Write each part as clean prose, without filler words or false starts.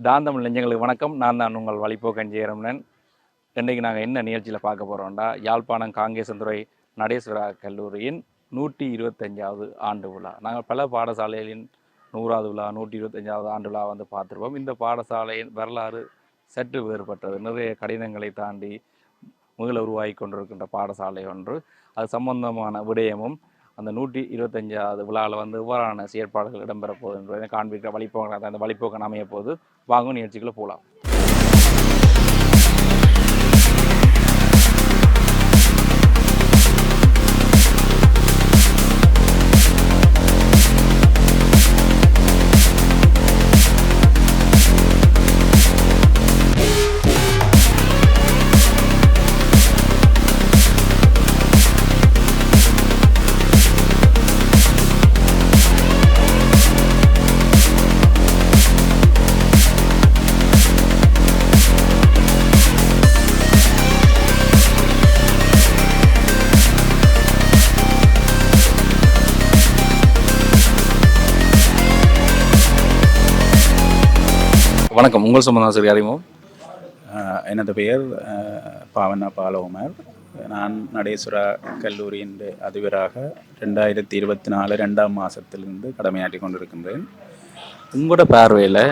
தாந்தமிழ் நெஞ்சங்களுக்கு வணக்கம். நான் தான் உங்கள் வழிப்போக்கன் ஜெயரமணன். இன்றைக்கு நாங்கள் என்ன நிகழ்ச்சியில் பார்க்க போகிறோம்டா, யாழ்ப்பாணம் காங்கேசன்துறை நடேஸ்வரா கல்லூரியின் 125வது ஆண்டு விழா. நாங்கள் பல பாடசாலைகளின் 100வது விழா, 125வது ஆண்டு விழா வந்து பார்த்துருப்போம். இந்த பாடசாலையின் வரலாறு சற்று வேறுபட்டது. நிறைய கடினங்களை தாண்டி மீள உருவாகி கொண்டிருக்கின்ற பாடசாலை ஒன்று. அது சம்பந்தமான விடயமும் அந்த 125வது விழாவில் வந்து எவ்வாறான செயற்பாடுகள் இடம்பெற போகுது என்பதை காண்பிக்கிற வழிபோக்கன் அந்த வழிபோக்கன் அமைய போது வாங்க நிகழ்ச்சிக்குள்ளே போகலாம். வணக்கம். உங்கள் சம்பந்தாசிரியர் அறிமுகம். எனது பெயர் பாவண்ணா பாலகுமார். நான் நடேஸ்வரா கல்லூரியின் அதிபராக 2024 2ஆம் மாதத்திலிருந்து கடமையாற்றி கொண்டிருக்கின்றேன். உங்களோட பார்வையில்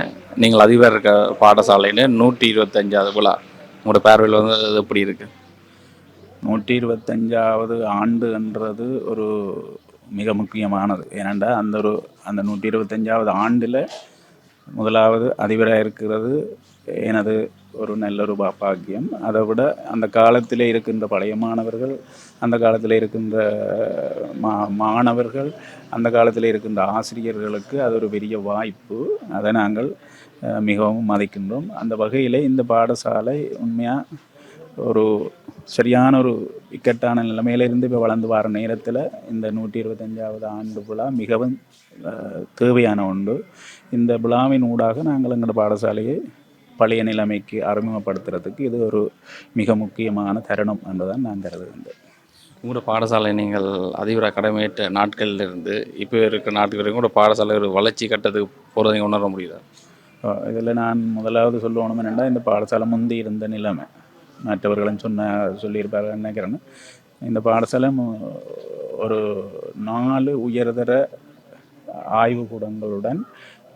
நீங்கள் அதிபர் இருக்க பாடசாலைன்னு 125வது விழா உங்களோட பார்வையில் வந்து அது எப்படி இருக்குது? 125வது ஆண்டுன்றது ஒரு மிக முக்கியமானது. ஏனென்றால் அந்த 125வது ஆண்டில் முதலாவது அதிபராக இருக்கிறது எனது ஒரு நல்ல ஒரு பாக்கியம். அதை விட அந்த காலத்தில் இருக்கின்ற பழைய மாணவர்கள், அந்த காலத்தில் இருக்கின்ற மாணவர்கள், அந்த காலத்தில் இருக்கின்ற ஆசிரியர்களுக்கு அது ஒரு பெரிய வாய்ப்பு. அதை நாங்கள் மிகவும் மதிக்கின்றோம். அந்த வகையில் இந்த பாடசாலை உண்மையாக ஒரு சரியான ஒரு இக்கட்டான நிலைமையிலிருந்து இப்போ வளர்ந்து வர நேரத்தில் இந்த 125வது ஆண்டு விழா மிகவும் தேவையான ஒன்று. இந்த விழாவின் ஊடாக நாங்கள் எங்களோட பாடசாலையை பழைய நிலைமைக்கு அறிமுகப்படுத்துறதுக்கு இது ஒரு மிக முக்கியமான தருணம் என்றுதான் நான் கருதுகின்றேன். உங்களோட பாடசாலை நீங்கள் அதிபராக கடமையேற்ற நாட்களிலிருந்து இப்போ இருக்கிற நாட்கள் வரைக்கும் கூட பாடசாலை ஒரு வளர்ச்சி கட்டத்துக்கு போகிறதை உணர முடியுதா? இதில் நான் முதலாவது சொல்லணும் என்னென்னா, இந்த பாடசாலை முந்தி இருந்த நிலைமை மற்றவர்களும் சொல்லியிருப்பார்கள் நினைக்கிறேன்னு. இந்த பாடசாலை ஒரு 4 உயர்தர ஆய்வுக்கூடங்களுடன்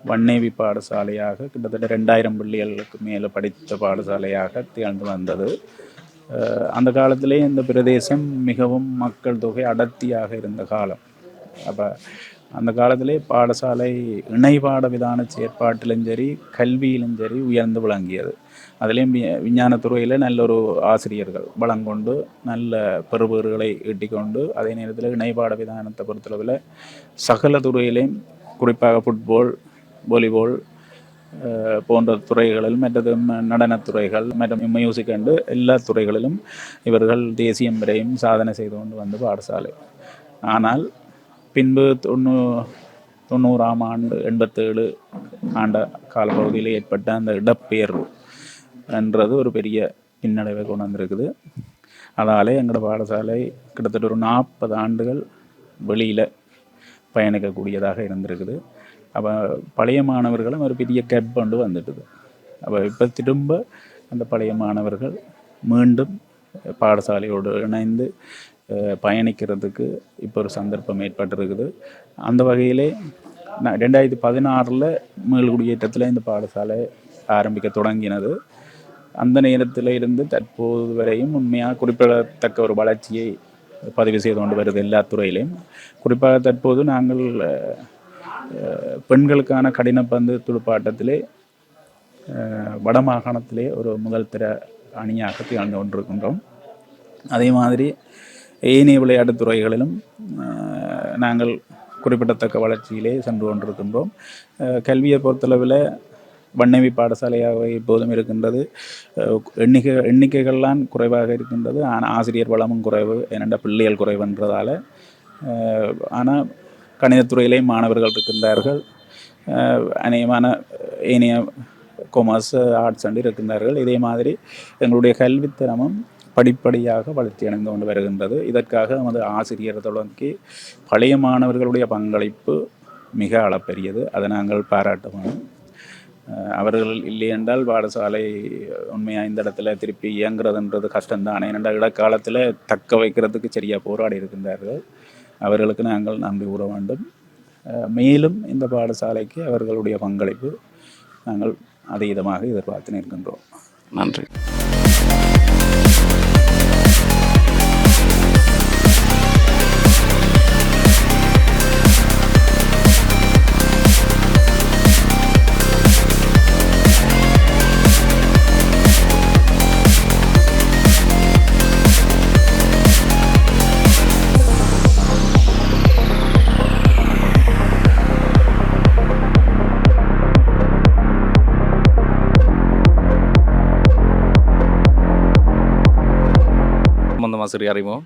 வன்னேவி பாடசாலையாக கிட்டத்தட்ட 2000 பிள்ளைகளுக்கு மேலே படித்த பாடசாலையாக திகழ்ந்து வந்தது. அந்த காலத்திலே இந்த பிரதேசம் மிகவும் மக்கள் தொகை அடர்த்தியாக இருந்த காலம். அப்போ அந்த காலத்திலே பாடசாலை இணைபாட விதான செயற்பாட்டிலும் சரி, கல்வியிலும் சரி உயர்ந்து விளங்கியது. அதுலேயும் விஞ்ஞானத்துறையில் நல்ல ஒரு ஆசிரியர்கள் வளங்கொண்டு நல்ல பெறுபேறுகளை ஈட்டிக்கொண்டு, அதே நேரத்தில் இணைபாட விதானத்தை பொறுத்தளவில் சகல துறையிலையும், குறிப்பாக ஃபுட்பால், வாலிபால் போன்ற துறைகளில், மற்றது நடனத்துறைகள் மற்றும் மியூசிக் அண்டு எல்லா துறைகளிலும் இவர்கள் தேசியம் வரையும் சாதனை செய்து கொண்டு வந்து பாடசாலை. ஆனால் பின்பு 90ஆம் ஆண்டு 87 ஆண்ட காலப்பகுதியில் ஏற்பட்ட அந்த இடப்பெயர்வு என்றது ஒரு பெரிய பின்னடைவை கொண்டு வந்திருக்குது. அதாலே எங்களோட பாடசாலை கிட்டத்தட்ட ஒரு 40 ஆண்டுகள் வெளியில் பயணிக்கக்கூடியதாக இருந்திருக்குது. அப்போ பழைய மாணவர்களும் ஒரு பெரிய கேப் கொண்டு வந்துட்டுது. அப்போ இப்போ திரும்ப அந்த பழைய மாணவர்கள் மீண்டும் பாடசாலையோடு இணைந்து பயணிக்கிறதுக்கு இப்போ ஒரு சந்தர்ப்பம் ஏற்பட்டிருக்குது. அந்த வகையிலே 2016 மீள்குடியேற்றத்தில் இந்த பாடசாலை ஆரம்பிக்க தொடங்கினது. அந்த நேரத்தில் இருந்து தற்போது வரையும் உண்மையாக குறிப்பிடத்தக்க ஒரு வளர்ச்சியை பதிவு செய்து கொண்டு வருது எல்லா துறையிலையும். குறிப்பாக தற்போது நாங்கள் பெண்களுக்கான கடினப்பந்து துடுப்பாட்டத்திலே வடமாகாணத்திலே ஒரு முதல் தர அணியாக திகழ்ந்து கொண்டிருக்கின்றோம். அதே மாதிரி ஏனைய விளையாட்டுத் துறைகளிலும் நாங்கள் குறிப்பிடத்தக்க வளர்ச்சியிலே சென்று கொண்டிருக்கின்றோம். கல்வியை பொறுத்தளவில் வன்னேவி பாடசாலையாக இப்போதும் இருக்கின்றது. எண்ணிக்கைகள்லாம் குறைவாக இருக்கின்றது. ஆனால் ஆசிரியர் வளமும் குறைவு, ஏனென்ற பிள்ளைகள் குறைவுன்றதால். ஆனால் கணிதத்துறையிலே மாணவர்கள் இருக்கின்றார்கள். அநேகமான ஏனைய கொமர்ஸ், ஆர்ட்ஸ் அண்டு இருக்கின்றார்கள். இதே மாதிரி எங்களுடைய கல்வித்தரமும் படிப்படியாக வளர்ச்சி அடைந்து கொண்டு வருகின்றது. இதற்காக நமது ஆசிரியர் தொடங்கி பழைய மாணவர்களுடைய பங்களிப்பு மிக அளப்பெரியது. அதை நாங்கள் பாராட்டுவோம். அவர்கள் இல்லை என்றால் பாடசாலை உண்மையாக இந்த இடத்துல திருப்பி இயங்குறதுன்றது கஷ்டம்தான். ஏனென்றால் இடைக்காலத்தில் தக்க வைக்கிறதுக்கு சரியாக போராடி இருக்கின்றார்கள். அவர்களுக்கு நாங்கள் நன்றி கூற வேண்டும். மேலும் இந்த பாடசாலைக்கு அவர்களுடைய பங்களிப்பு நாங்கள் அதீதமாக எதிர்பார்த்து நிற்கின்றோம். நன்றி. சம்பந்தமாக சிறிய அறிமுகம்.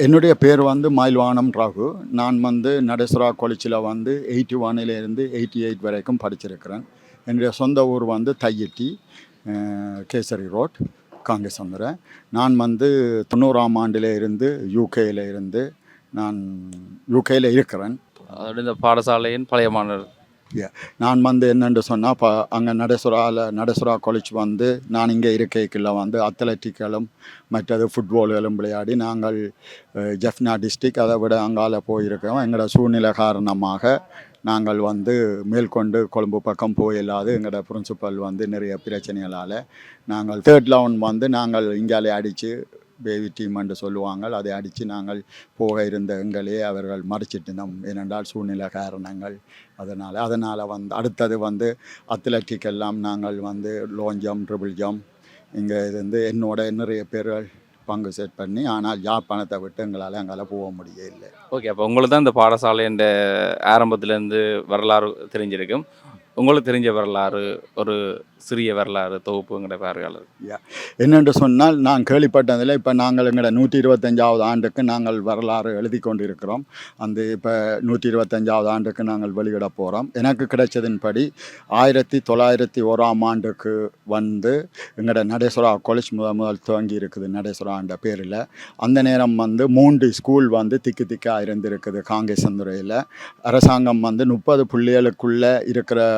என்னுடைய பேர் வந்து மயில்வானம் ராகு. நான் வந்து நடேஸ்வரா காலேஜில் வந்து 81 88 வரைக்கும் படிச்சிருக்கிறேன். என்னுடைய சொந்த ஊர் வந்து தையிட்டி, கேசரி ரோட், காங்கேசந்துறை. நான் வந்து 90ஆம் ஆண்டில் இருந்து யூகேயில் நான் யூகேயில் இருக்கிறேன். அதோட இந்த பாடசாலையின் பழைய மாணவர். நான் வந்து என்னென்று சொன்னால் அங்கே நடேஸ்வரா காலேஜ் வந்து நான் இங்கே இருக்கைக்குள்ள வந்து அத்லட்டிக்களும் மற்றது ஃபுட்பால்களும் விளையாடி நாங்கள் ஜெஃப்னா டிஸ்ட்ரிக் அதை விட அங்கால போயிருக்கோம். எங்களோட சூழ்நிலை காரணமாக நாங்கள் வந்து மேற்கொண்டு கொழும்பு பக்கம் போயில்லாது எங்களோட பிரின்சிபல் வந்து நிறைய பிரச்சனைகளால் நாங்கள் 3rd ரவுண்ட் வந்து நாங்கள் இங்காலே அடித்து பேபி டீம் என்று சொல்லுவாங்க, அதை அடித்து நாங்கள் போக இருந்த எங்களே அவர்கள் மறைச்சிட்டோம். ஏனென்றால் சூழ்நிலை காரணங்கள். அதனால் வந்து அடுத்தது வந்து அத்லட்டிக் எல்லாம் நாங்கள் வந்து லாங் ஜம்ப், ட்ரிபிள் ஜம்ப் இங்கே இருந்து என்னோட நிறைய பேர்கள் பங்கு செட் பண்ணி, ஆனால் யாழ்ப்பாணத்தை விட்டு எங்களால் அங்கே போக முடியலை. ஓகே, அப்போ உங்களுக்கு தான் இந்த பாடசாலையின் ஆரம்பத்துலேருந்து வரலாறு தெரிஞ்சிருக்கும். உங்களுக்கு தெரிஞ்ச வரலாறு, ஒரு சிறிய வரலாறு தொகுப்புங்கிற பார்வையாளர். என்னென்று சொன்னால் நான் கேள்விப்பட்டதில் இப்போ நாங்கள் எங்களோட 125வது ஆண்டுக்கு நாங்கள் வரலாறு எழுதி கொண்டிருக்கிறோம். அந்த இப்போ 125வது ஆண்டுக்கு நாங்கள் வெளியிட போகிறோம். எனக்கு கிடைச்சதின்படி 1901ஆம் ஆண்டுக்கு வந்து எங்களோட நடேஸ்வரா காலேஜ் முதல் துவங்கி இருக்குது. நடேஸ்வரான்ற பேரில் அந்த நேரம் வந்து 3 ஸ்கூல் வந்து திக்காக இருந்திருக்குது. காங்கேசந்துறையில் அரசாங்கம் வந்து 30 புள்ளிகளுக்குள்ளே இருக்கிற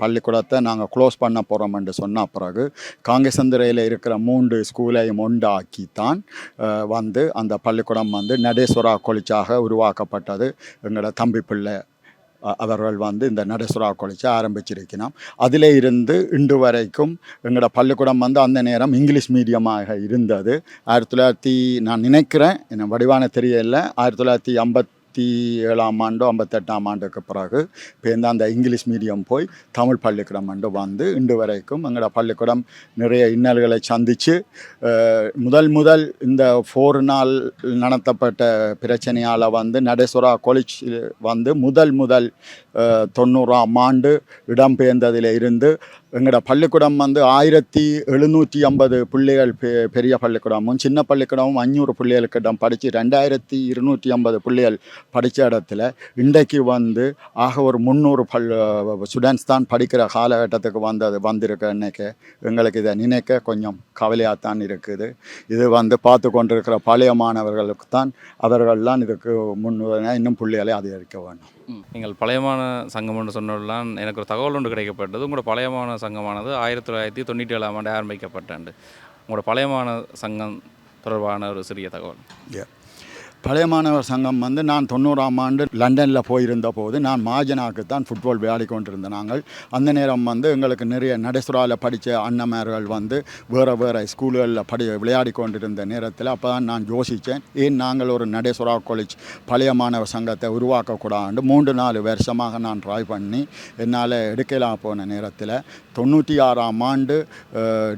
பள்ளிக்கூடத்தை நாங்கள் க்ளோஸ் பண்ண போகிறோம் என்று சொன்ன பிறகு காங்கேசந்துறையில் இருக்கிற 3 ஸ்கூலையும் உண்டாக்கி தான் வந்து அந்த பள்ளிக்கூடம் வந்து நடேஸ்வரா காலேஜாக உருவாக்கப்பட்டது. எங்களோட தம்பி பிள்ளை அவர்கள் வந்து இந்த நடேஸ்வரா காலேஜை ஆரம்பிச்சிருக்கணும். அதில் இருந்து இன்று வரைக்கும் எங்களோட பள்ளிக்கூடம் வந்து அந்த நேரம் இங்கிலீஷ் மீடியமாக இருந்தது. 1900 நான் நினைக்கிறேன், என்ன வடிவான தெரியல, 1957ஆம் ஆண்டோ 58ஆம் ஆண்டுக்கு பிறகு பேருந்து அந்த இங்கிலீஷ் மீடியம் போய் தமிழ் பள்ளிக்கூடம் என்று வந்து இன்று வரைக்கும் எங்களோட பள்ளிக்கூடம் நிறைய இன்னல்களை சந்தித்து முதல் இந்த 4 நாள் நடத்தப்பட்ட பிரச்சனையால் வந்து நடேஸ்வரா காலேஜ் வந்து முதல் 90ஆம் ஆண்டு இடம்பெயர்ந்ததில் இருந்து எங்களோட பள்ளிக்கூடம் வந்து 1750 பிள்ளைகள் பெரிய பள்ளிக்கூடமும் சின்ன பள்ளிக்கூடமும் 500 பிள்ளைகளுக்கிடம் படித்து 2250 பிள்ளைகள் படித்த இடத்துல இன்றைக்கு வந்து ஆக ஒரு 300 ஸ்டூடெண்ட்ஸ் தான் படிக்கிற காலகட்டத்துக்கு வந்திருக்க இன்னைக்கு எங்களுக்கு இதை நினைக்க கொஞ்சம் கவலையாகத்தான் இருக்குது. இது வந்து பார்த்து கொண்டிருக்கிற பழைய மாணவர்களுக்கு தான் அவர்கள்லாம் இதுக்கு இன்னும் பிள்ளைகளை அதிகரிக்க வேண்டும். நீங்கள் பழையமான சங்கம் என்று சொன்னதெல்லாம் எனக்கு ஒரு தகவல் ஒன்று கிடைக்கப்பட்டது. உங்களோட பழையமான சங்கமானது 1997ஆம் ஆண்டு ஆரம்பிக்கப்பட்டாண்டு. உங்களோட பழையமான சங்கம் தொடர்பான ஒரு சிறிய தகவல். பழைய மாணவர் சங்கம் வந்து நான் 90ஆம் ஆண்டு லண்டனில் போயிருந்த போது நான் மாஜனாக்கு தான் ஃபுட்பால் விளையாடி கொண்டிருந்தேன். நாங்கள் அந்த நேரம் வந்து எங்களுக்கு நிறைய நடேஸ்வராவில் படித்த அண்ணமார்கள் வந்து வேறு ஸ்கூல்களில் விளையாடி கொண்டிருந்த நேரத்தில் அப்போ தான் நான் யோசித்தேன், ஏன் நாங்கள் ஒரு நடேஸ்வரா காலேஜ் பழைய மாணவர் சங்கத்தை உருவாக்கக்கூடாது. 3-4 வருஷமாக நான் ட்ரை பண்ணி என்னால் எடுக்கலாம் போன நேரத்தில் 96ஆம் ஆண்டு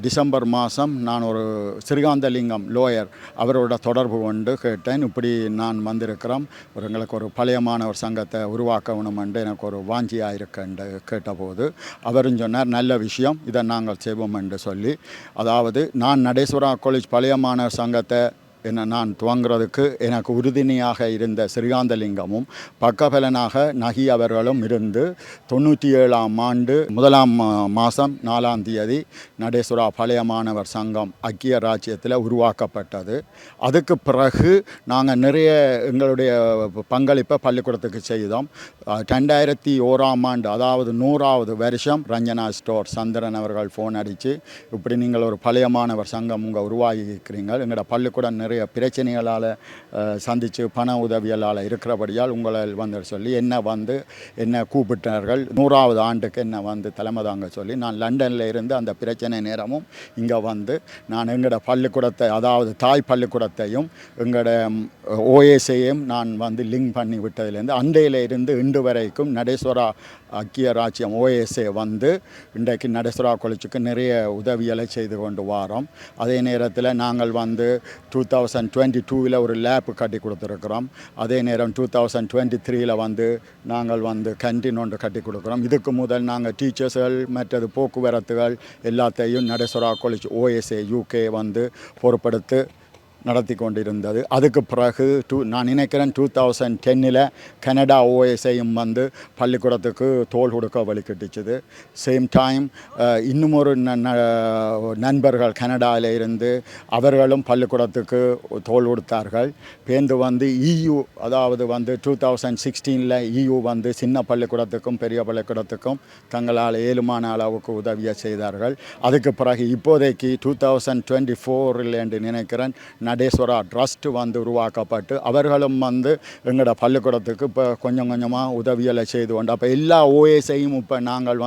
டிசம்பர் மாதம் நான் ஒரு ஸ்ரீகாந்தலிங்கம் லோயர் அவரோட தொடர்பு கொண்டு கேட்டேன், இப்படி நான் வந்திருக்கிறோம், எங்களுக்கு ஒரு பழைய மாணவர் சங்கத்தை உருவாக்க வேணுமென்று எனக்கு ஒரு வாஞ்சியாக இருக்குன்னு கேட்டபோது அவரும் சொன்னார், நல்ல விஷயம், இதை நாங்கள் செய்வோம் என்று சொல்லி, அதாவது நான் நடேஸ்வரா காலேஜ் பழைய மாணவர் சங்கத்தை என்ன நான் துவங்குறதுக்கு எனக்கு உறுதுணையாக இருந்த ஸ்ரீகாந்தலிங்கமும் பக்கபலனாக நகி அவர்களும் இருந்து 97ஆம் ஆண்டு 1ஆம் மாதம் 4ஆம் தேதி நடேஸ்வரா பழைய மாணவர் சங்கம் ஐக்கிய ராஜ்யத்தில் உருவாக்கப்பட்டது. அதுக்கு பிறகு நாங்கள் நிறைய எங்களுடைய பங்களிப்பை பள்ளிக்கூடத்துக்கு செய்தோம். 2001ஆம் ஆண்டு அதாவது 100வது வருஷம் ரஞ்சனா ஸ்டோர் சந்திரன் அவர்கள் ஃபோன் அடித்து இப்படி நீங்கள் ஒரு பழைய மாணவர் சங்கம் உங்கள் உருவாகி இருக்கிறீங்க, எங்களோட பள்ளிக்கூடம் நிறைய பிரச்சனைகளால் சந்தித்து பண உதவியலால் இருக்கிறபடியால் உங்களை வந்து சொல்லி என்ன கூப்பிட்டார்கள். 100வது ஆண்டுக்கு என்ன தலைமை தாங்க சொல்லி நான் லண்டனில் இருந்து அந்த பிரச்சனை நேரமும் இங்கே நான் எங்களோட பள்ளிக்கூடத்தை அதாவது தாய் பள்ளிக்கூடத்தையும் எங்களோட ஓஎஸ்ஐயும் நான் லிங்க் பண்ணி விட்டதுலேருந்து அண்டையில் இருந்து இன்று வரைக்கும் நடேஸ்வரா ஐக்கிய ராஜ்யம் ஓஎஸ்ஏ இன்றைக்கு நடேஸ்வரா காலேஜுக்கு நிறைய உதவிகளை செய்து கொண்டு வாரோம். அதே நேரத்தில் நாங்கள் 2022 ஒரு லேப் கட்டி கொடுத்துருக்குறோம். அதே நேரம் 2023 நாங்கள் கேன்டீன் ஒன்று கட்டி கொடுக்குறோம். இதுக்கு முதல் நாங்கள் டீச்சர்ஸ்கள் மற்றது போக்குவரத்துகள் எல்லாத்தையும் நடேஸ்வரா காலேஜ் ஓஎஸ்ஏ யூகே பொறுப்படுத்து நடத்தி கொண்டிருந்தது. அதுக்கு பிறகு நான் நினைக்கிறேன் 2010 கனடா ஓஎஸ்ஐயும் பள்ளிக்கூடத்துக்கு தோல் கொடுக்க வழிகிட்டுச்சுது. சேம் டைம் இன்னும் ஒரு நண்பர்கள் கனடாவில் இருந்து அவர்களும் பள்ளிக்கூடத்துக்கு தோல் கொடுத்தார்கள். பேருந்து EU அதாவது 2016 EU சின்ன பள்ளிக்கூடத்துக்கும் பெரிய பள்ளிக்கூடத்துக்கும் தங்களால் ஏழுமான அளவுக்கு உதவியை செய்தார்கள். அதுக்கு பிறகு இப்போதைக்கு 2024 என்று நினைக்கிறேன் நடேஸ்வரா ட்ரஸ்ட் உருவாக்கப்பட்டு அவர்களும் எங்களோட பள்ளிக்கூடத்துக்கு இப்போ கொஞ்சம் கொஞ்சமாக உதவியலை செய்து கொண்டு அப்போ எல்லா ஓஎஸ்ஐயும் இப்போ நாங்கள்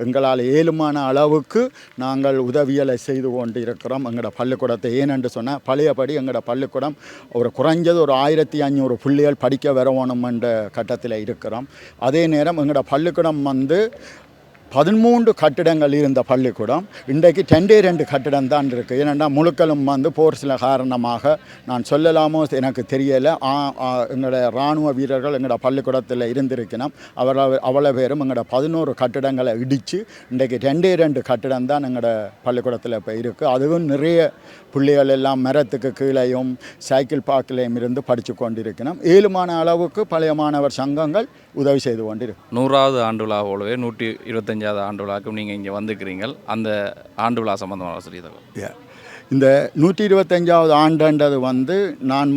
எங்களால் ஏழுமான அளவுக்கு நாங்கள் உதவியலை செய்து கொண்டு இருக்கிறோம் எங்களோட பள்ளிக்கூடத்தை. ஏனென்று சொன்னால் பழையபடி எங்களோட பள்ளிக்கூடம் ஒரு குறைஞ்சது ஒரு 1500 பிள்ளைகள் படிக்க வரணும் என்ற கட்டத்தில் இருக்கிறோம். அதே நேரம் எங்களோட பள்ளிக்கூடம் 13 கட்டிடங்கள் இருந்த பள்ளிக்கூடம் இன்றைக்கு 2 கட்டிடம் தான் இருக்குது. ஏனென்னா முழுக்களும் போர் சில காரணமாக நான் சொல்லலாமோ எனக்கு தெரியலை. எங்களோட இராணுவ வீரர்கள் எங்களோட பள்ளிக்கூடத்தில் இருந்திருக்கணும். அவ்வளோ பேரும் எங்களோட 11 கட்டிடங்களை இடித்து இன்றைக்கு 2 கட்டிடம் தான் எங்களோட பள்ளிக்கூடத்தில் இப்போ இருக்குது. அதுவும் நிறைய பிள்ளைகள் எல்லாம் மரத்துக்கு கீழேயும் சைக்கிள் பார்க்கிலையும் இருந்து படித்து கொண்டிருக்கணும். ஏழுமான அளவுக்கு பழைய மாணவர் சங்கங்கள் உதவி செய்து கொண்டிருக்கு. 100வது ஆண்டு விழா போலவே 125வது ஆண்டு விழாவுக்கும் நீங்கள் இங்கே வந்துக்கிறீங்கள். அந்த ஆண்டு விழா சம்பந்தமான சொல்லியிருக்கோம். இந்த 125வது ஆண்டுன்றது நான்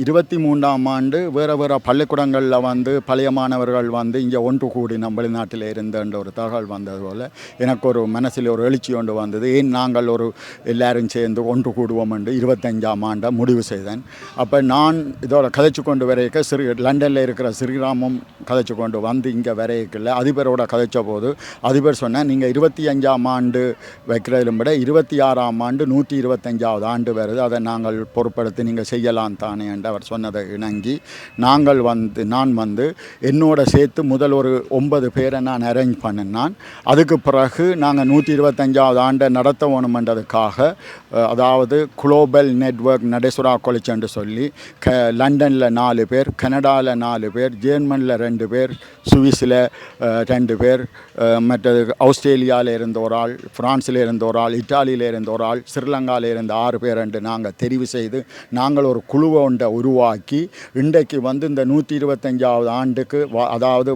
23ஆம் ஆண்டு வேறு பள்ளிக்கூடங்களில் பழைய மாணவர்கள் இங்கே ஒன்று கூடி நம்ம வெளிநாட்டில் இருந்தன்ற ஒரு தகவல் வந்தது போல் எனக்கு ஒரு மனசில் ஒரு எழுச்சி ஒன்று வந்தது. ஏன் நாங்கள் எல்லாரும் சேர்ந்து ஒன்று கூடுவோம் என்று 25ஆம் ஆண்டை முடிவு செய்தேன். அப்போ நான் இதோட கதைச்சு கொண்டு வரைக்க லண்டனில் இருக்கிற ஸ்ரீராமும் கதைச்சு கொண்டு இங்கே வரைக்கல அதிபரோட கதைச்ச போது அதிபர் சொன்னேன், நீங்கள் 25ஆம் ஆண்டு வைக்கிறதிலும் விட 26ஆம் ஆண்டு 125வது ஆண்டு வருது, அதை நாங்கள் பொறுப்படுத்தி நீங்கள் செய்யலாம் தானே என்று அவர் சொன்னதை இணங்கி நான் என்னோட சேர்த்து முதல் ஒரு 9 பேரை நான் அரேஞ்ச் பண்ணினான். அதுக்கு பிறகு நாங்கள் 125வது ஆண்டை நடத்த வேணுமென்றதுக்காக அதாவது குளோபல் நெட்வொர்க் நடேஸ்வரா காலேஜ் என்று சொல்லி லண்டனில் 4 பேர், கனடாவில் 4 பேர், ஜெர்மனியில் 2 பேர், சுவிஸில் 2 பேர், மற்றது ஆஸ்திரேலியாவில் இருந்த ஒரு ஆள், ஃப்ரான்ஸில் இருந்த ஒரு ஆள், இட்டாலியில் இருந்த ஒரு ஆள், ஸ்ரீலங்காவில் இருந்த 6 பேர் என்று நாங்கள் தெரிவு செய்து நாங்கள் ஒரு குழுவை ஒன்றை உருவாக்கி இன்றைக்கு இந்த 125வது ஆண்டுக்கு அதாவது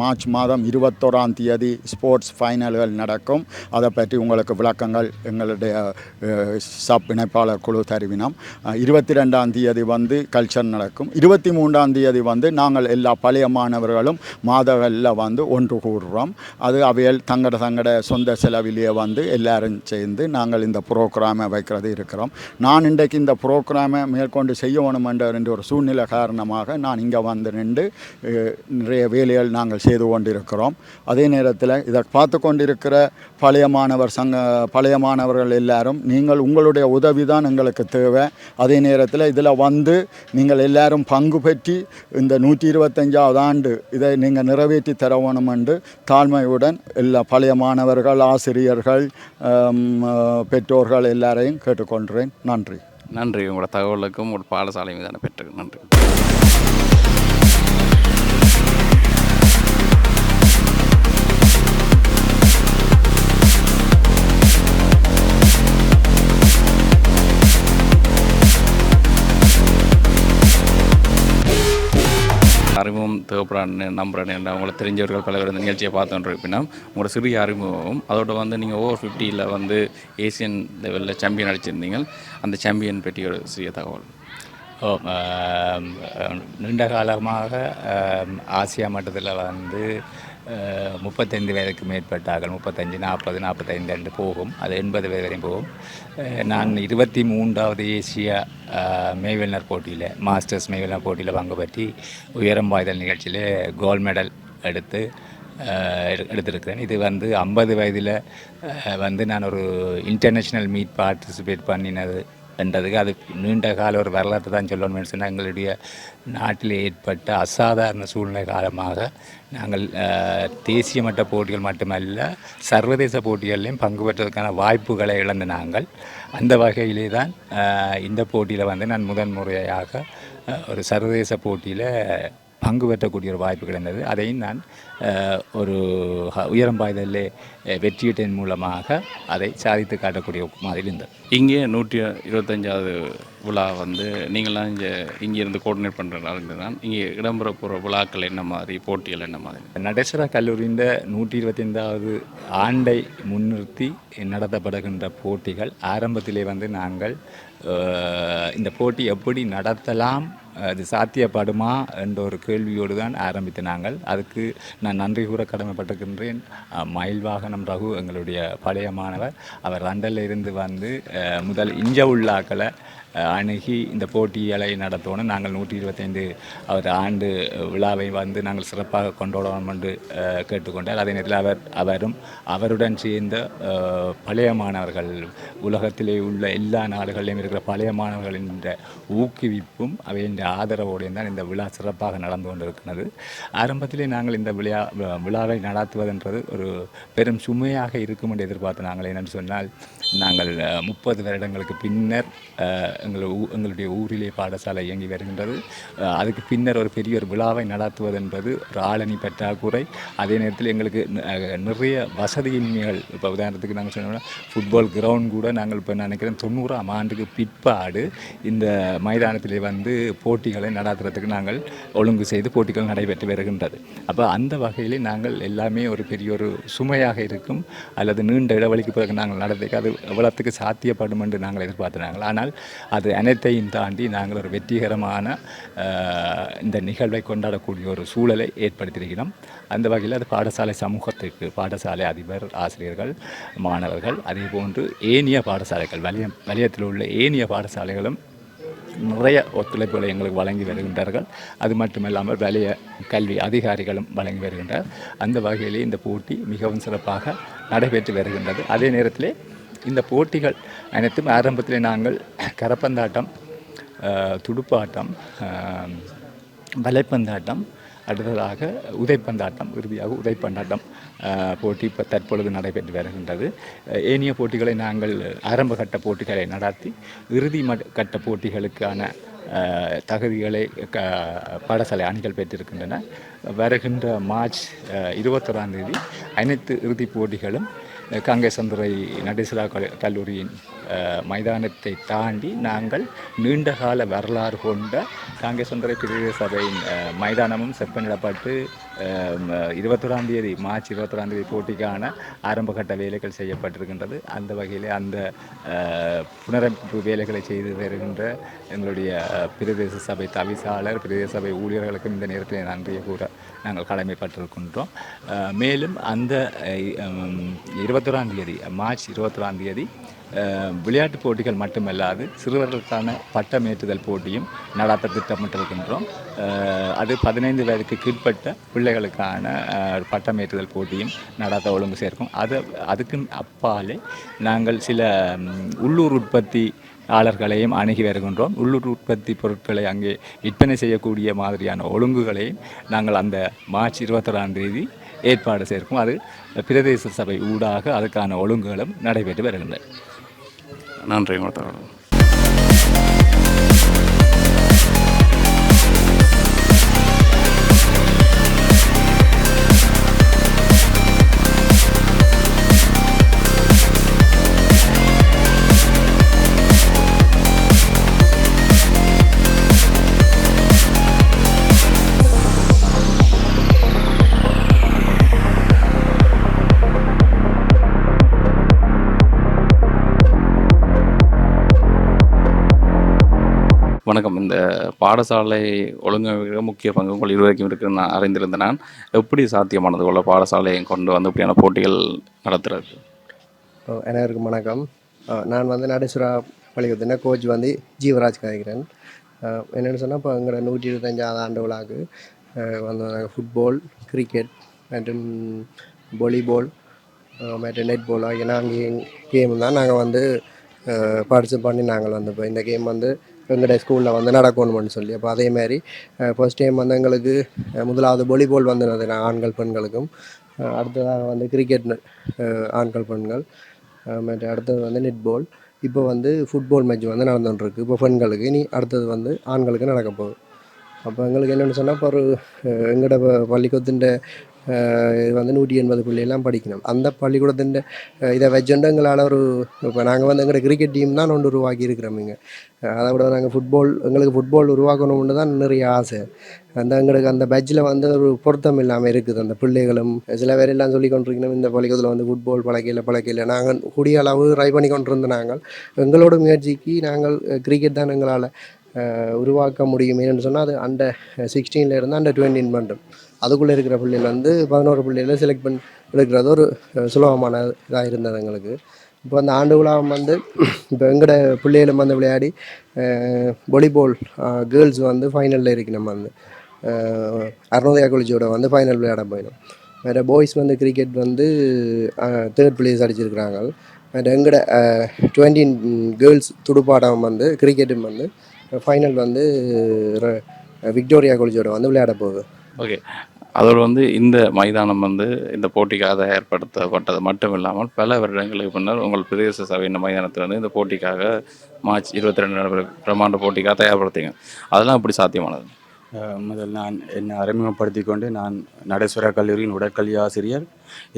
மார்ச் மாதம் 21ஆம் தேதி ஸ்போர்ட்ஸ் ஃபைனல்கள் நடக்கும். அதை பற்றி உங்களுக்கு விளக்கங்கள் எங்களுடைய சப் இணைப்பாளர் குழு தருவினோம். 22ஆம் தேதி கல்ச்சர் நடக்கும். 23ஆம் தேதி நாங்கள் எல்லா பழைய மாணவர்களும் மாதங்களில் ஒன்று கூடுறோம். அது அவைகள் தங்கட சொந்த செலவிலேயே எல்லாரும் சேர்ந்து நாங்கள் இந்த ப்ரோக்ராமை வைக்கிறது இருக்கிறோம். நான் இன்றைக்கு இந்த ப்ரோக்ராமை மேற்கொண்டு செய்ய வேணும் என்ற ஒரு சூழ்நிலை காரணமாக நான் இங்கே நின்று நிறைய வேலைகள் நாங்கள் செய்து கொண்டிருக்கிறோம். அதே நேரத்தில் இதை பார்த்து கொண்டிருக்கிற பழைய மாணவர்கள் எல்லாரும் நீங்கள் உங்களுடைய உதவி தான் எங்களுக்கு தேவை. அதே நேரத்தில் இதில் நீங்கள் எல்லாரும் பங்கு பெற்றி இந்த 125வது ஆண்டு இதை நீங்கள் நிறைவேற்றி தர வேணும் என்று தாழ்மையுடன் எல்லா பழைய மாணவர்கள், ஆசிரியர்கள், பெற்றோர்கள் எல்லாரையும் கேட்டுக்கொள்கிறேன். நன்றி. உங்களோட தகவலுக்கும் உங்களோட பாடசாலை மீதான பெற்று நன்றி. தேவைப்படான்னு நம்புகிறேன். அவங்கள தெரிஞ்சவர்கள் பல பேர் இந்த நிகழ்ச்சியை பார்த்துருப்பினா உங்களோட சிறிய அறிமுகம் அதோட வந்து நீங்கள் ஓவர் 50 வந்து ஏசியன் லெவலில் சாம்பியன் அடிச்சிருந்தீங்க. அந்த சாம்பியன் பற்றி ஒரு சிறிய தகவல். நீண்ட காலமாக ஆசியா மட்டத்தில் வந்து 35 வயதுக்கு மேற்பட்டார்கள், 35, 40, 45 என்று போகும். அது 80 வயது வரையும் போகும். நான் 23வது ஏசிய மெய்வெல்னர் போட்டியில், மாஸ்டர்ஸ் மெய்வெல்னர் போட்டியில் பங்கு பற்றி உயரம் பாய்தல் நிகழ்ச்சியில் கோல்டு மெடல் எடுத்திருக்கிறேன். இது வந்து 50 வயதில் வந்து நான் ஒரு இன்டர்நேஷ்னல் மீட் பார்ட்டிசிபேட் பண்ணினது என்றதுக்கு அது நீண்ட கால ஒரு வரலாற்று தான் சொல்லணும்னு சொன்னால், எங்களுடைய நாட்டில் ஏற்பட்ட அசாதாரண சூழ்நிலை காலமாக நாங்கள் தேசிய மட்ட போட்டிகள் மட்டுமல்ல சர்வதேச போட்டிகள்லையும் பங்கு பெற்றதுக்கான வாய்ப்புகளை இழந்த நாங்கள். அந்த வகையிலே தான் இந்த போட்டியில் வந்து நான் முதன்முறையாக ஒரு சர்வதேச போட்டியில் பங்கு பெற்றக்கூடிய ஒரு வாய்ப்பு கிடைந்தது. அதையும் நான் ஒரு உயரம் பாய்தலில் வெற்றியீட்டின் மூலமாக அதை சாதித்து காட்டக்கூடிய மாதிரி இருந்தது. இங்கே 125வது விழா வந்து நீங்களாம் இங்கேருந்து கோஆர்டினேட் பண்ணுறதுனால தான் இங்கே இடம்பெற போகிற விழாக்கள் என்ன மாதிரி, போட்டிகள் என்ன மாதிரி? நடேஸ்வரா கல்லூரியின் 125வது ஆண்டை முன்னிறுத்தி நடத்தப்படுகின்ற போட்டிகள் ஆரம்பத்திலே வந்து நாங்கள் இந்த போட்டி எப்படி நடத்தலாம், அது சாத்தியப்படுமா என்ற ஒரு கேள்வியோடு தான் ஆரம்பித்த நாங்கள். அதுக்கு நான் நன்றி கூற கடமைப்பட்டிருக்கின்றேன். மயில்வாகனம் ரகு எங்களுடைய பழைய மாணவர், அவர் லண்டனில் இருந்து வந்து முதல் இஞ்ச உள்ளாக்களை அணுகி இந்த போட்டிகளை நடத்தணும், நாங்கள் 125 அவர் ஆண்டு விழாவை வந்து நாங்கள் சிறப்பாக கொண்டாடணும் என்று கேட்டுக்கொண்டார். அதே நேரத்தில் அவரும் அவருடன் சேர்ந்த பழைய மாணவர்கள், உலகத்திலே உள்ள எல்லா நாடுகளிலும் இருக்கிற பழைய மாணவர்களின் ஊக்குவிப்பும் அவையின் ஆதரவோடையும் தான் இந்த விழா சிறப்பாக நடந்து கொண்டிருக்கிறது. ஆரம்பத்திலே நாங்கள் இந்த விழாவை நடத்துவதென்றது ஒரு பெரும் சுமையாக இருக்கும் என்று எதிர்பார்த்து நாங்கள். என்னென்னு சொன்னால், நாங்கள் 30 வருடங்களுக்கு பின்னர் எங்களுடைய ஊரிலே பாடசாலை இயங்கி வருகின்றது. அதுக்கு பின்னர் ஒரு பெரிய ஒரு விழாவை நடத்துவது என்பது ஒரு ஆளணி பற்றாக்குறை. அதே நேரத்தில் எங்களுக்கு நிறைய வசதியின்மைகள். இப்போ உதாரணத்துக்கு நாங்கள் சொன்னோம்னா, ஃபுட்பால் கிரவுண்ட் கூட நாங்கள் இப்போ நினைக்கிறேன் 90ஆம் ஆண்டுக்கு பிற்பாடு இந்த மைதானத்திலே வந்து போட்டிகளை நடத்துறதுக்கு நாங்கள் ஒழுங்கு செய்து போட்டிகள் நடைபெற்று வருகின்றது. அப்போ அந்த வகையிலே நாங்கள் எல்லாமே ஒரு பெரிய ஒரு சுமையாக இருக்கும், அல்லது நீண்ட இடைவெளிக்கு பிறகு நாங்கள் நடத்துக்கு அது எவ்வளோத்துக்கு சாத்தியப்படும் என்று நாங்கள் எதிர்பார்த்தினாங்கள். ஆனால் அது அனைத்தையும் தாண்டி நாங்கள் ஒரு வெற்றிகரமான இந்த நிகழ்வை கொண்டாடக்கூடிய ஒரு சூழலை ஏற்படுத்தியிருக்கிறோம். அந்த வகையில் அது பாடசாலை சமூகத்திற்கு, பாடசாலை அதிபர், ஆசிரியர்கள், மாணவர்கள், அதே போன்று ஏனைய பாடசாலைகள், வலயத்தில் உள்ள ஏனைய பாடசாலைகளும் நிறைய ஒத்துழைப்புகளை எங்களுக்கு வழங்கி வருகின்றார்கள். அது மட்டுமில்லாமல் வலய கல்வி அதிகாரிகளும் வழங்கி வருகின்றார். அந்த வகையிலே இந்த போட்டி மிகவும் சிறப்பாக நடைபெற்று வருகின்றது. அதே நேரத்திலே இந்த போட்டிகள் அனைத்தும் ஆரம்பத்திலே நாங்கள் கரப்பந்தாட்டம், துடுப்பாட்டம், வலைப்பந்தாட்டம், அடுத்ததாக உதைப்பந்தாட்டம், இறுதியாக உதைப்பந்தாட்டம் போட்டி இப்போ தற்பொழுது நடைபெற்று வருகின்றது. ஏனைய போட்டிகளை நாங்கள் ஆரம்ப கட்ட போட்டிகளை நடத்தி இறுதி கட்ட போட்டிகளுக்கான தகுதிகளை பாடசாலை அணிகள் பெற்றிருக்கின்றன. வருகின்ற மார்ச் 21ஆம் தேதி அனைத்து இறுதிப் போட்டிகளும் காங்கேசந்துறை நடேஸ்வரா கல்லூரியின் மைதானத்தை தாண்டி நாங்கள் நீண்டகால வரலாறு கொண்ட காங்கேசந்துறை பிரதேச சபையின் மைதானமும் செப்பனிடப்பட்டு 21ஆம் தேதி மார்ச் 21ஆம் தேதி போட்டிக்கான ஆரம்பகட்ட வேலைகள் செய்யப்பட்டிருக்கின்றது. அந்த வகையில் அந்த புனரமைப்பு வேலைகளை செய்து வருகின்ற எங்களுடைய பிரதேச சபை தவிசாளர், பிரதேச சபை ஊழியர்களுக்கும் இந்த நேரத்தில் நன்றியை கூற நாங்கள் கடமைப்பட்டிருக்கின்றோம். மேலும் அந்த 21ஆம் தேதி மார்ச் 21ஆம் தேதி விளையாட்டுப் போட்டிகள் மட்டுமல்லாது சிறுவர்களுக்கான பட்டமேற்றுதல் போட்டியும் நடத்த திட்டமிட்டிருக்கின்றோம். அது 15 வயதுக்கு கீழ்ப்பட்ட பிள்ளைகளுக்கான பட்டமேற்றுதல் போட்டியும் நடத்த ஒழுங்கு சேர்க்கும். அதுக்கு அப்பாலே நாங்கள் சில உள்ளூர் உற்பத்தியாளர்களையும் அணுகி வருகின்றோம். உள்ளூர் உற்பத்தி பொருட்களை அங்கே விற்பனை செய்யக்கூடிய மாதிரியான ஒழுங்குகளையும் நாங்கள் அந்த மார்ச் 21ஆம் தேதி ஏற்பாடு சேர்க்கும். அது பிரதேச சபை ஊடாக அதுக்கான ஒழுங்குகளும் நடைபெற்று வருகின்றன. நன்றி. வணக்கம். இந்த பாடசாலை ஒழுங்கமைக்க முக்கிய பங்கு உங்கள் இருவருக்கும் இருக்குன்னு நான் அறிந்திருந்தேன். நான் எப்படி சாத்தியமானது உள்ள பாடசாலையை கொண்டு வந்து இப்படியான போட்டிகள் நடத்துறது? அனைவருக்கும் வணக்கம். நான் வந்து நடேஸ்வரா பள்ளிக்கூடத்தின கோச் வந்து ஜீவராஜ் காய்கிறேன். என்னென்னு சொன்னால் இப்போ எங்களோட 125வது ஆண்டு விழாவுக்கு வந்து நாங்கள் ஃபுட்பால், கிரிக்கெட் மற்றும் வாலிபால் மற்றும் நெட்பால் ஆகிய 4 கேம் தான் நாங்கள் வந்து பார்ட்டிசிபேட் பண்ணி நாங்கள் வந்து இப்போ இந்த கேம் வந்து எங்களுடைய ஸ்கூலில் வந்து நடக்கணும்னு சொல்லி அப்போ அதேமாதிரி ஃபர்ஸ்ட் டைம் வந்து எங்களுக்கு முதலாவது வாலிபால் வந்து ஆண்கள் பெண்களுக்கும், அடுத்ததாக வந்து கிரிக்கெட் ஆண்கள் பெண்கள், மற்ற அடுத்தது வந்து நெட்பால், இப்போ வந்து ஃபுட்பால் மேட்ச் வந்து நடந்துகிட்ருக்கு இப்போ பெண்களுக்கு. இனி அடுத்தது வந்து ஆண்களுக்கு நடக்க போகுது. அப்போ எங்களுக்கு என்னென்னு சொன்னால் இப்போ ஒரு எங்களோட பள்ளிக்கூடத்தின் இது வந்து 180 பிள்ளையெல்லாம் படிக்கணும். அந்த பள்ளிக்கூடத்தின் இதை வச்சுட்டு எங்களால் ஒரு இப்போ நாங்கள் வந்து எங்களோட கிரிக்கெட் டீம் தான் ஒன்று உருவாக்கி இருக்கிறோம் இங்கே. அதை விட நாங்கள் எங்களுக்கு ஃபுட்பால் உருவாக்கணும்னு தான் நிறைய ஆசை. எங்களுக்கு அந்த பேட்சில் வந்து ஒரு பொருத்தம் இல்லாமல் இருக்குது. அந்த பிள்ளைகளும் சில பேர் எல்லாம் சொல்லி கொண்டிருக்கணும் இந்த பள்ளிக்கூடத்தில் வந்து ஃபுட்பால் பழக்கையில் நாங்கள் கூடிய அளவு ட்ரை பண்ணி கொண்டிருந்த நாங்கள் எங்களோட முயற்சிக்கு நாங்கள் கிரிக்கெட் தான் எங்களால் உருவாக்க முடியும். ஏன்னு சொன்னால் அது அண்டர் 16 இருந்து அண்டர் 20 பண்ணுறோம். அதுக்குள்ளே இருக்கிற பிள்ளைகள் வந்து 11 பிள்ளைகளை செலக்ட் பண்ணி எடுக்கிறது ஒரு சுலபமான இதாக இருந்தது எங்களுக்கு. இப்போ அந்த ஆண்டு விழா வந்து இப்போ எங்களோட பிள்ளைகளும் வந்து விளையாடி வாலிபால் கேர்ள்ஸ் வந்து ஃபைனலில் இருக்கு. நம்ம வந்து அருணோதயா காலேஜோட வந்து ஃபைனல் விளையாட போயிடும். வேறு பாய்ஸ் வந்து கிரிக்கெட் வந்து 3rd பிளேஸ் அடிச்சிருக்கிறாங்க. வேறு எங்களோட 20 கேர்ள்ஸ் துடுப்பாட்டம் வந்து கிரிக்கெட்டும் வந்து ஃபைனல் வந்து விக்டோரியா காலேஜோட வந்து விளையாட போகுது. ஓகே. அதோடு வந்து இந்த மைதானம் வந்து இந்த போட்டிக்காக ஏற்படுத்தப்பட்டது மட்டும் இல்லாமல் பல வருடங்களுக்கு பின்னர் உங்கள் பிரதேச சபை இந்த மைதானத்தை வந்து இந்த போட்டிக்காக மார்ச் 22 பிரமாண்ட போட்டிக்காக தயார்படுத்திங்க. அதெல்லாம் எப்படி சாத்தியமானது? முதல் நான் என்னை அறிமுகப்படுத்தி கொண்டு, நான் நடேஸ்வரா கல்லூரியின் உடற்கல்வி ஆசிரியர்.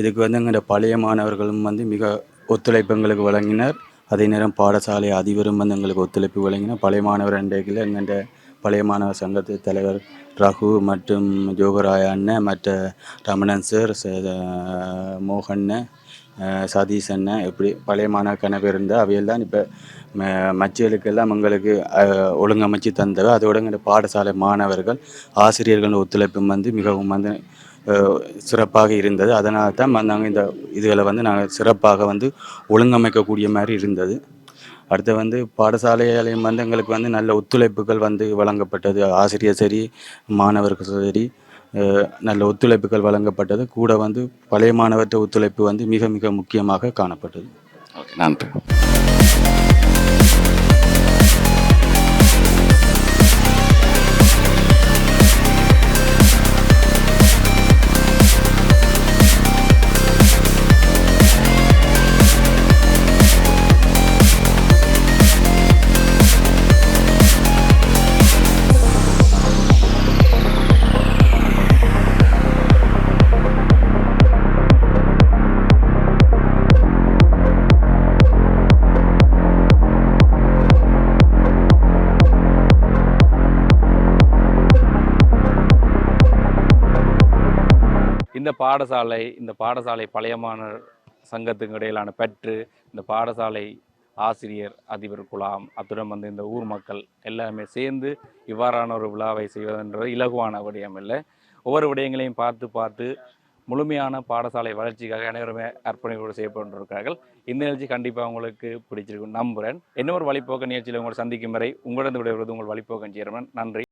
இதுக்கு வந்து எங்களோட பழைய மாணவர்களும் வந்து மிக ஒத்துழைப்பு எங்களுக்கு வழங்கினர். அதே நேரம் பாடசாலை அதிபரும் வந்து எங்களுக்கு ஒத்துழைப்பு வழங்கினார். பழைய மாணவர் அண்டையில் எங்கள்ட பழைய மாணவர் சங்கத்து தலைவர் ரகு மற்றும் ஜோகராய அண்ணன், மற்ற ரமணன் சார், மோகன், சதீஷ் அண்ணன், இப்படி பழைய மாணவர் கணவர் இருந்தால் அவையெல்லாம் இப்போ மச்சிகளுக்கெல்லாம் எங்களுக்கு ஒழுங்கமைச்சு தந்தவை. அதோட எங்கள் பாடசாலை மாணவர்கள் ஆசிரியர்கள் ஒத்துழைப்பும் வந்து மிகவும் வந்து சிறப்பாக இருந்தது. அதனால தான் நாங்கள் இந்த இதுகளை வந்து நாங்கள் சிறப்பாக வந்து ஒழுங்கமைக்கக்கூடிய மாதிரி இருந்தது. அடுத்து வந்து பாடசாலையிலையும் வந்து எங்களுக்கு வந்து நல்ல ஒத்துழைப்புகள் வந்து வழங்கப்பட்டது. ஆசிரியர் சரி, மாணவர்கள் சரி, நல்ல ஒத்துழைப்புகள் வழங்கப்பட்டது. கூட வந்து பழைய மாணவர்கிட்ட ஒத்துழைப்பு வந்து மிக மிக முக்கியமாக காணப்பட்டது. ஓகே, நன்றி. இந்த பாடசாலை பழைய மாணவர் சங்கத்துக்கு இடையிலான பற்று, இந்த பாடசாலை ஆசிரியர் அதிபர் குழாம், அத்துடன் வந்து இந்த ஊர் மக்கள் எல்லாமே சேர்ந்து இவ்வாறான ஒரு விழாவை செய்வதென்றது இலகுவான விடயம் இல்லை. ஒவ்வொரு விடயங்களையும் பார்த்து முழுமையான பாடசாலை வளர்ச்சிக்காக அனைவருமே அர்ப்பணிப்போடு செய்யப்பட்டிருக்கிறார்கள். இந்த நிகழ்ச்சி கண்டிப்பாக உங்களுக்கு பிடிச்சிருக்கும் நம்புகிறேன். இன்னொரு வழிப்போக்க நிகழ்ச்சியில் உங்களை சந்திக்கும் வரை உங்களிடம் விடைபெறுவது உங்கள் வழிப்போக்கன் சேர்மன். நன்றி.